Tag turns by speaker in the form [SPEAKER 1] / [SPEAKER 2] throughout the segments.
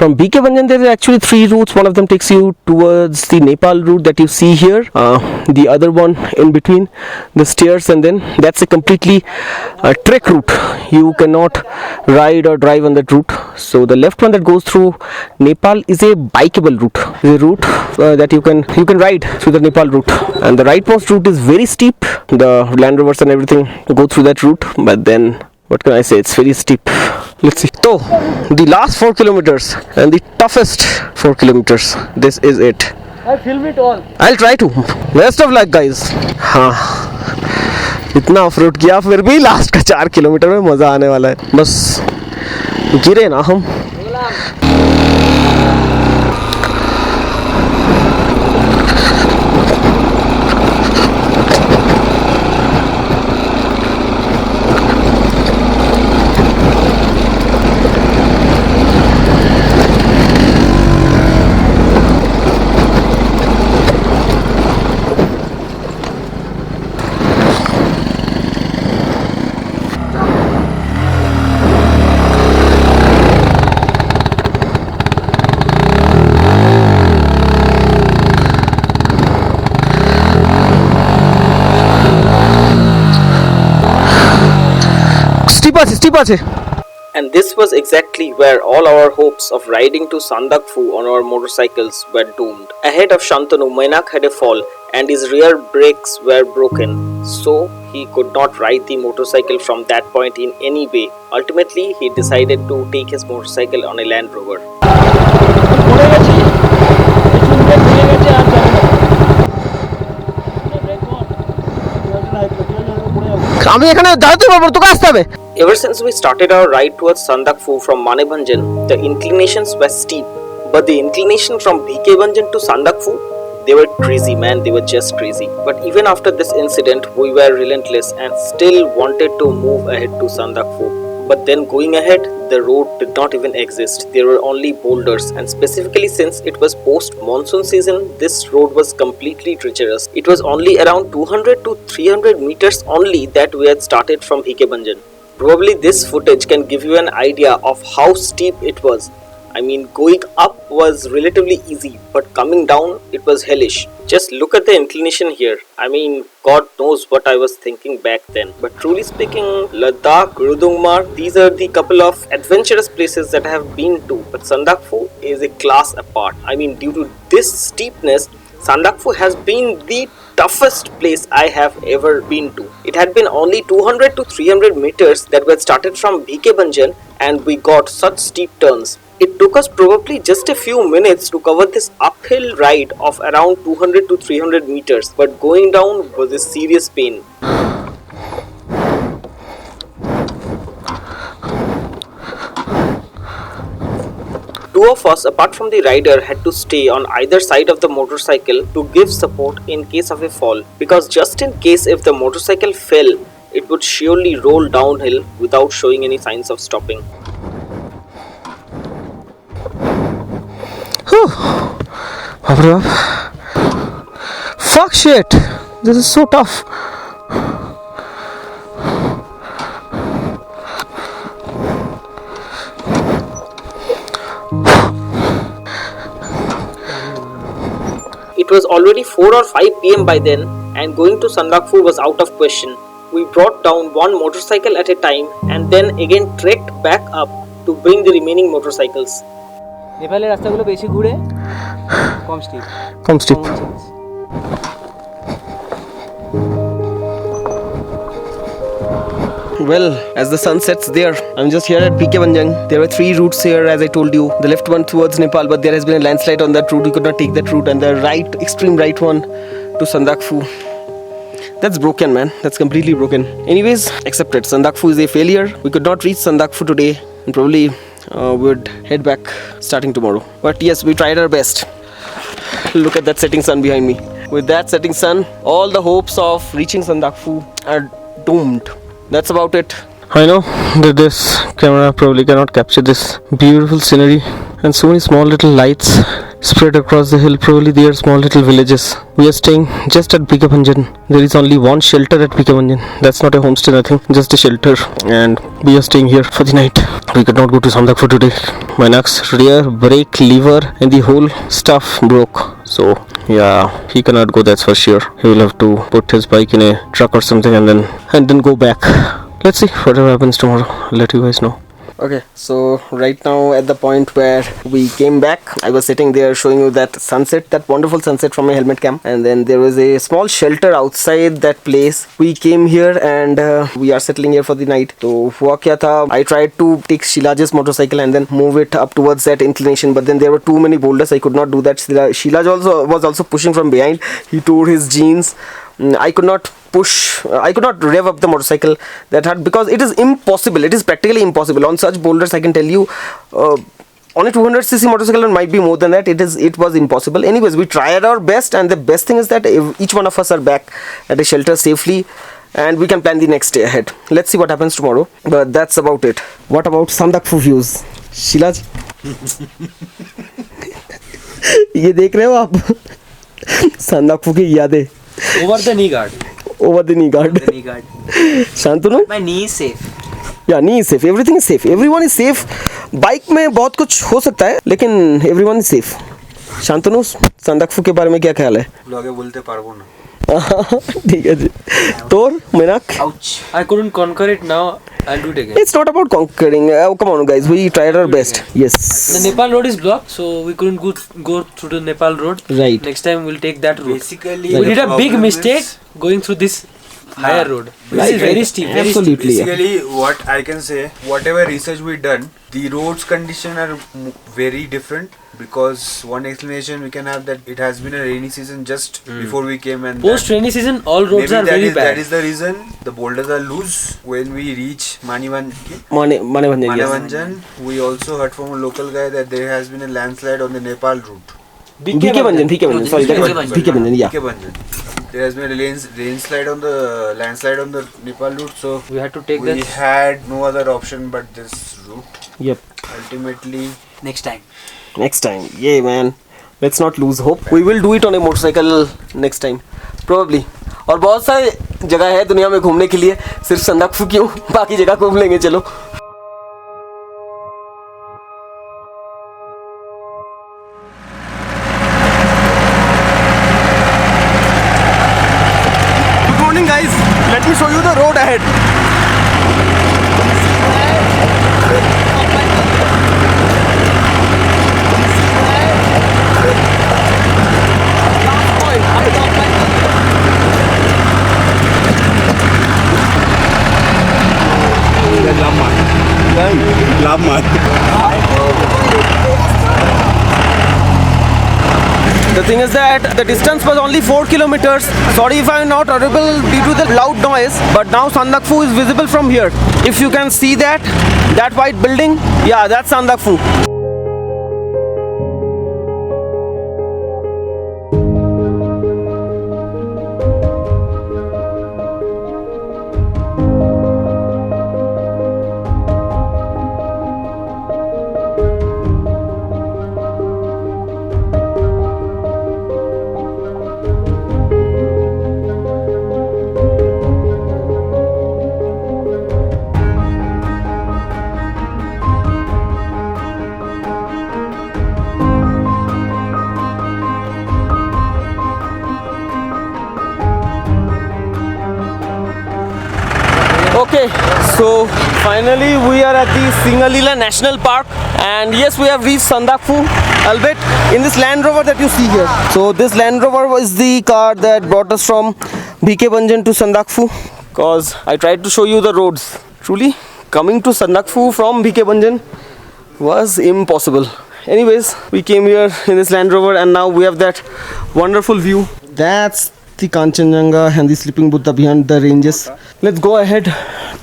[SPEAKER 1] From Bhikeybhanjan there are actually 3 routes. One of them takes you towards the Nepal route that you see here. The other one in between the stairs, and then that's a completely trek route. You cannot ride or drive on that route. So the left one that goes through Nepal is a bikeable route. It's a route that you can ride through the Nepal route, and the rightmost route is very steep. The Land Rovers and everything go through that route, but then what can I say, it's very steep. Let's see. So the last 4 kilometers and the toughest 4 kilometers, this is it.
[SPEAKER 2] I film it all.
[SPEAKER 1] I'll try to. Best of luck guys. हाँ, इतना of road किया, फिर भी last का 4 kilometre में मजा आने वाला है. बस गिरे ना हम. Steep আছে. And this was exactly where all our hopes of riding to Sandakphu on our motorcycles were doomed. Ahead of Shantanu, Mainak had a fall and his rear brakes were broken, so he could not ride the motorcycle from that point in any way. Ultimately, he decided to take his motorcycle on a Land Rover. Ever since we started our ride towards Sandakphu from Bhikeybhanjan, the inclinations were steep, but the inclination from Bhikeybhanjan to Sandakphu, they were crazy, man. They were just crazy. But even after this incident, we were relentless and still wanted to move ahead to Sandakphu. But then going ahead, the road did not even exist. There were only boulders, and specifically since it was post-monsoon season, this road was completely treacherous. It was only around 200 to 300 meters only that we had started from Bhikeybhanjan. Probably this footage can give you an idea of how steep it was. I mean, going up was relatively easy, but coming down, it was hellish. Just look at the inclination here. I mean, God knows what I was thinking back then. But truly speaking, Ladakh, Gurudungmar, these are the couple of adventurous places that I have been to. But Sandakphu is a class apart. I mean, due to this steepness, Sandakphu has been the toughest place I have ever been to. It had been only 200 to 300 meters that we had started from Bhikeybhanjan, and we got such steep turns. It took us probably just a few minutes to cover this uphill ride of around 200 to 300 meters, but going down was a serious pain. Two of us, apart from the rider, had to stay on either side of the motorcycle to give support in case of a fall, because just in case if the motorcycle fell, it would surely roll downhill without showing any signs of stopping. Fuck shit, this is so tough. It was already 4 or 5 PM by then, and going to Sandakphu was out of question. We brought down one motorcycle at a time and then again trekked back up to bring the remaining motorcycles.
[SPEAKER 2] নেপালের রাস্তাগুলো বেশি ঘুরে কম steep
[SPEAKER 1] Well, as the sun sets there, I'm just here at Bhikeybhanjan. There were 3 routes here, as I told you. The left one towards Nepal, but there has been a landslide on that route. We could not take that route. And the right, extreme right one to Sandakphu. That's broken, man. That's completely broken. Anyways, accepted. Sandakphu is a failure. We could not reach Sandakphu today, and probably we would head back starting tomorrow. But yes, we tried our best. Look at that setting sun behind me. With that setting sun, all the hopes of reaching Sandakphu are doomed. That's about it. I know that this camera probably cannot capture this beautiful scenery and so many small little lights spread across the hill. Probably they are small little villages. We are staying just at Bhikeybhanjan. There is only one shelter at Bhikeybhanjan. That's not a homestay, nothing, just a shelter, and we are staying here for the night. We could not go to Sandakphu today. My next rear brake lever and the whole stuff broke. So yeah, he cannot go, that's for sure. He will have to put his bike in a truck or something and then go back. Let's see whatever happens tomorrow. I'll let you guys know. Okay, so right now at the point where we came back, I was sitting there showing you that sunset, that wonderful sunset from my helmet cam, and then there was a small shelter outside that place. We came here and we are settling here for the night. So hua kya tha, I tried to take Shilaj's motorcycle and then move it up towards that inclination, but then there were too many boulders. I could not do that. Shilaj was also pushing from behind. He tore his jeans. I could not rev up the motorcycle that hard because it is impossible. It is practically impossible on such boulders. I can tell you, on a 200cc motorcycle, it might be more than that. It was impossible. Anyways, we tried our best, and the best thing is that each one of us are back at a shelter safely, and we can plan the next day ahead. Let's see what happens tomorrow. But that's about it. What about Sandakphu views, Shilaj? ये देख रहे हो आप संदकफू की यादें
[SPEAKER 2] Over the knee guard.
[SPEAKER 1] Over the knee guard. Shantanu?
[SPEAKER 2] My knee is safe.
[SPEAKER 1] Yeah, knee is safe. Everything is safe. Everyone is safe. Bike में बहुत कुछ हो सकता है, लेकिन everyone is safe. Shantanu, Sandakphu के बारे में क्या ख्याल है?
[SPEAKER 3] लोगे बोलते पारबो ना.
[SPEAKER 1] ठीक है जी. तोर मीनाक?
[SPEAKER 2] Ouch. I couldn't conquer it now. I'll do it again.
[SPEAKER 1] It's not about conquering. Come on, guys. We tried our best. Yes.
[SPEAKER 2] The Nepal road is blocked, so we couldn't go through the Nepal road.
[SPEAKER 1] Right.
[SPEAKER 2] Next time we'll take that route.
[SPEAKER 3] Basically,
[SPEAKER 2] We did a big mistake going through this higher road. This is very steep. Very steep.
[SPEAKER 1] Absolutely.
[SPEAKER 3] basically what I can say, whatever research we done, the roads condition are very different, because one explanation we can have that it has been a rainy season just before we came, and
[SPEAKER 2] Post rainy season, all roads are very bad.
[SPEAKER 3] that is the reason the boulders are loose. When we reach
[SPEAKER 1] Manebhanjan.
[SPEAKER 3] We also heard from a local guy that there has been a landslide on the Nepal route.
[SPEAKER 1] Bhikeybhanjan. Sorry, that is Bhikeybhanjan. Yeah.
[SPEAKER 3] Bhikeybhanjan. There has been a landslide on the Nepal route, so
[SPEAKER 2] We had to take
[SPEAKER 3] we
[SPEAKER 2] this
[SPEAKER 3] had no other option but this route.
[SPEAKER 1] Yep.
[SPEAKER 3] Ultimately,
[SPEAKER 2] next time.
[SPEAKER 1] Next time. Yeah, man. Let's not lose hope. We will do it on a motorcycle next time. Probably. और बहुत सारी जगह है दुनिया में घूमने के लिए, सिर्फ संदकफू क्यों, बाकी जगह घूम लेंगे चलो. Good morning, guys. Let me show you the road ahead. The thing is that the distance was only 4 kilometers. Sorry if I am not audible due to the loud noise, but now Sandakphu is visible from here. If you can see that white building, yeah, that's Sandakphu. Okay, so finally we are at the Singalila National Park, and yes, we have reached Sandakphu, albeit in this Land Rover that you see here. So this Land Rover was the car that brought us from Bhikeybhanjan to Sandakphu, because I tried to show you the roads. Truly, coming to Sandakphu from Bhikeybhanjan was impossible. Anyways, we came here in this Land Rover, and now we have that wonderful view. That's the Kanchenjunga and the sleeping Buddha behind the ranges. Let's go ahead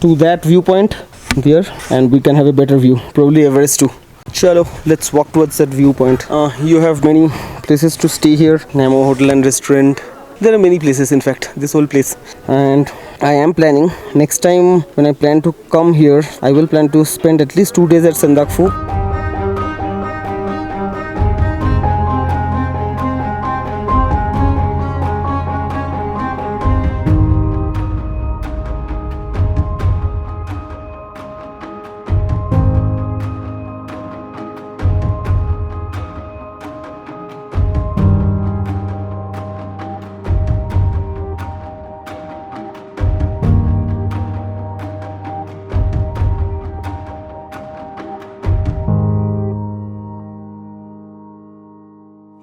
[SPEAKER 1] to that viewpoint there, and we can have a better view, probably Everest too. Chalo, let's walk towards that viewpoint. You have many places to stay here. Namo Hotel and Restaurant. There are many places, in fact, this whole place. And I am planning, next time when I plan to come here, I will plan to spend at least 2 days at Sandakphu.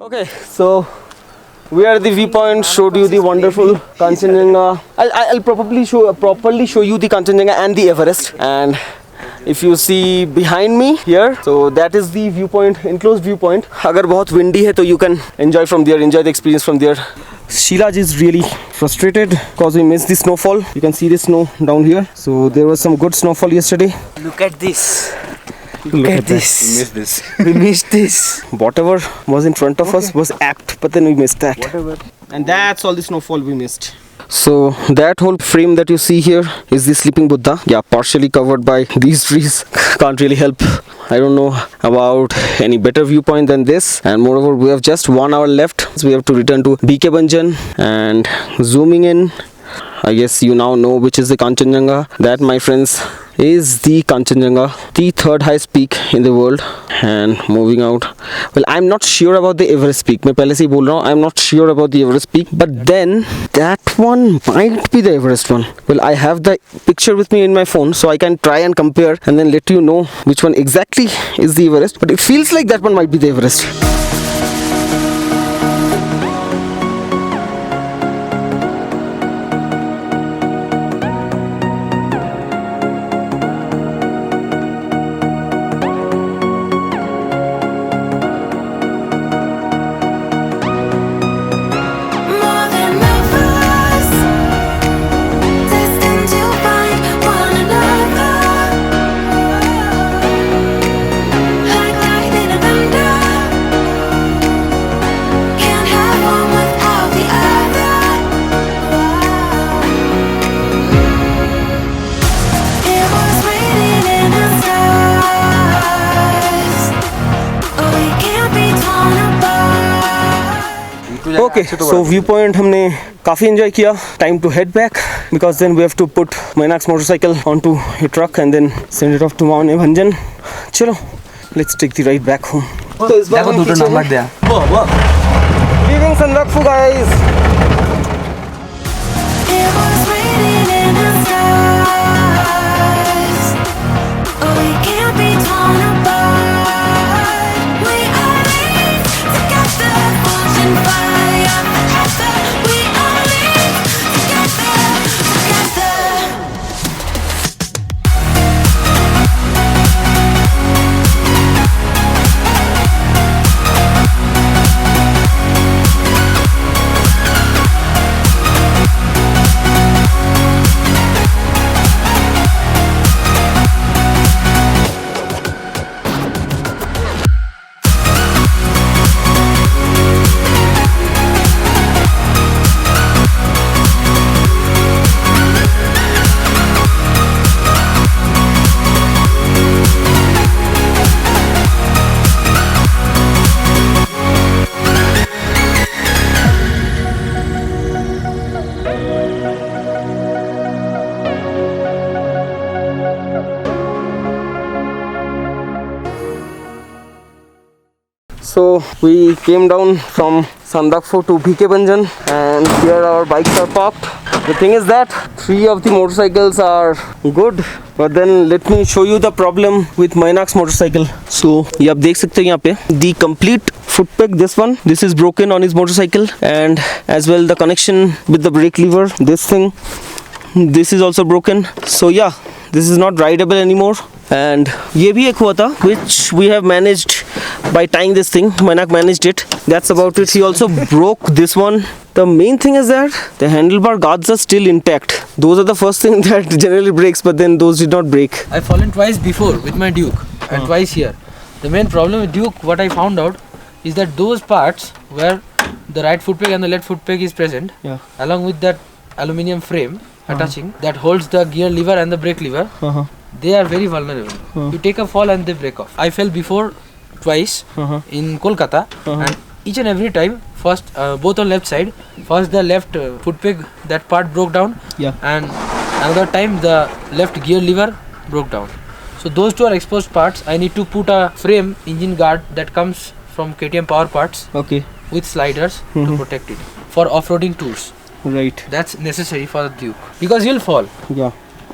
[SPEAKER 1] Okay, so we are at the viewpoint. Showed you the wonderful Kanchenjunga. I'll properly show you the Kanchenjunga and the Everest. And if you see behind me here, so that is the viewpoint, enclosed viewpoint. अगर बहुत windy है तो you can enjoy from there, enjoy the experience from there. Sheilaj is really frustrated because we missed the snowfall. You can see the snow down here. So there was some good snowfall yesterday.
[SPEAKER 2] Look at this.
[SPEAKER 1] Look at this.
[SPEAKER 3] We missed this.
[SPEAKER 2] We missed this.
[SPEAKER 1] Whatever was in front of us was apt, but then we missed that. Whatever. And that's all the snowfall we missed. So that whole frame that you see here is the sleeping Buddha. Yeah, partially covered by these trees. Can't really help. I don't know about any better viewpoint than this. And moreover, we have just 1 hour left. So we have to return to Bhikeybhanjan. And zooming in, I guess you now know which is the Kanchenjunga. That, my friends, is the Kanchenjunga, the third highest peak in the world. And moving out, well, I'm not sure about the Everest peak. मैं पहले से ही बोल रहा हूँ, I'm not sure about the Everest peak, but then that one might be the Everest one. Well, I have the picture with me in my phone, so I can try and compare and then let you know which one exactly is the Everest. But it feels like that one might be the Everest. Okay, so viewpoint हमने काफी enjoy किया. Time to head back because then we have to put Mainak's motorcycle onto a truck and then send it off to Bhikeybhanjan. चलो, let's take the ride back home. तो इस बार हम पीछे हैं. Leaving Sandakphu, guys. So we came down from Sandakphu to Bhikeybhanjan and here our bikes are parked. The thing is that 3 of the motorcycles are good, but then let me show you the problem with Mainak's motorcycle. So ये आप देख सकते हैं यहाँ पे the complete foot peg, this is broken on his motorcycle, and as well the connection with the brake lever, this is also broken. So yeah, this is not rideable anymore. And ये भी एक हुआ था which we have managed by tying this thing. Mainak managed it. That's about it. He also broke this one. The main thing is that the handlebar guards are still intact. Those are the first thing that generally breaks, but then those did not break.
[SPEAKER 2] I've fallen twice before with my Duke and twice here. The main problem with Duke, what I found out, is that those parts where the right foot peg and the left foot peg is present, along with that aluminium frame attaching that holds the gear lever and the brake lever, they are very vulnerable. You take a fall and they break off. I fell before twice in Kolkata, and each and every time, first both on left side, first the left foot peg, that part broke down, and another time the left gear lever broke down. So those two are exposed parts. I need to put a frame engine guard that comes from KTM Power Parts with sliders to protect it for off-roading tours.
[SPEAKER 1] Right.
[SPEAKER 2] That's necessary for the Duke because you'll fall.
[SPEAKER 1] Yeah.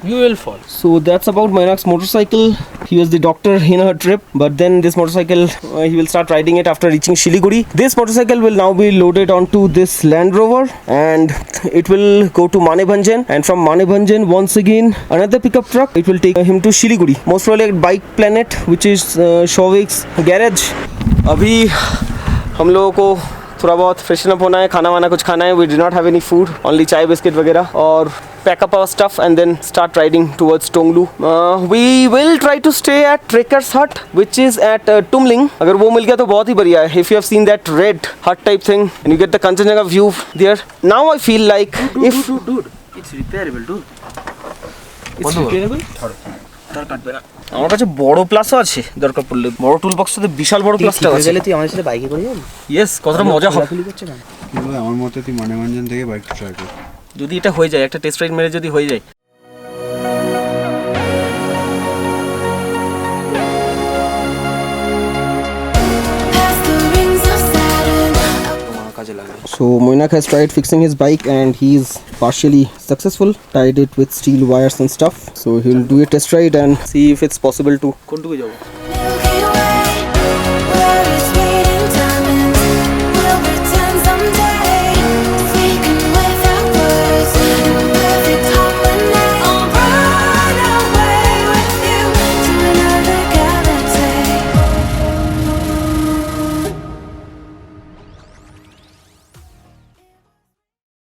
[SPEAKER 2] You will fall.
[SPEAKER 1] So that's about Mainak's motorcycle. He was the doctor in her trip, but then this motorcycle, he will start riding it after reaching Shiliguri. This motorcycle will now be loaded onto this Land Rover and it will go to Manebhanjan, and from Manebhanjan once again another pickup truck. It will take him to Shiliguri, most probably at Bike Planet, which is Shauvik's garage. अभी हम लोगों को थोड़ा बहुत freshen up होना है, खाना वाना कुछ खाना है. We did not have any food, only chai biscuit वगैरह, और pack up our stuff and then start riding towards Tonglu. We will try to stay at Trekker's Hut, which is at Tumling. अगर वो मिल गया तो बहुत ही बढ़िया है. If you have seen that red hut type thing and you get the Kanchenjunga view there. Now I feel like
[SPEAKER 2] Dude, it's repairable, dude.
[SPEAKER 1] It's repairable? তার কাটবে না. আমার কাছে বড় প্লাসও আছে, দরকার পড়লে বড় টুল বক্সটাতে বিশাল বড় প্লাসটা আছে. গেলে তুই আমাদের সাথে বাইকে করে যাবি? ইয়েস, কতটা মজা হবে.
[SPEAKER 3] আমার মতে তুই মানেভঞ্জন থেকে বাইকটা ট্রাই কর.
[SPEAKER 1] যদি এটা হয়ে যায়, একটা টেস্ট রাইড মেরে যদি হয়ে যায়. So Moinak has tried fixing his bike and he is partially successful. Tied it with steel wires and stuff. So he will do a test ride and see if it's possible to.
[SPEAKER 2] কোনটুকু যাবো?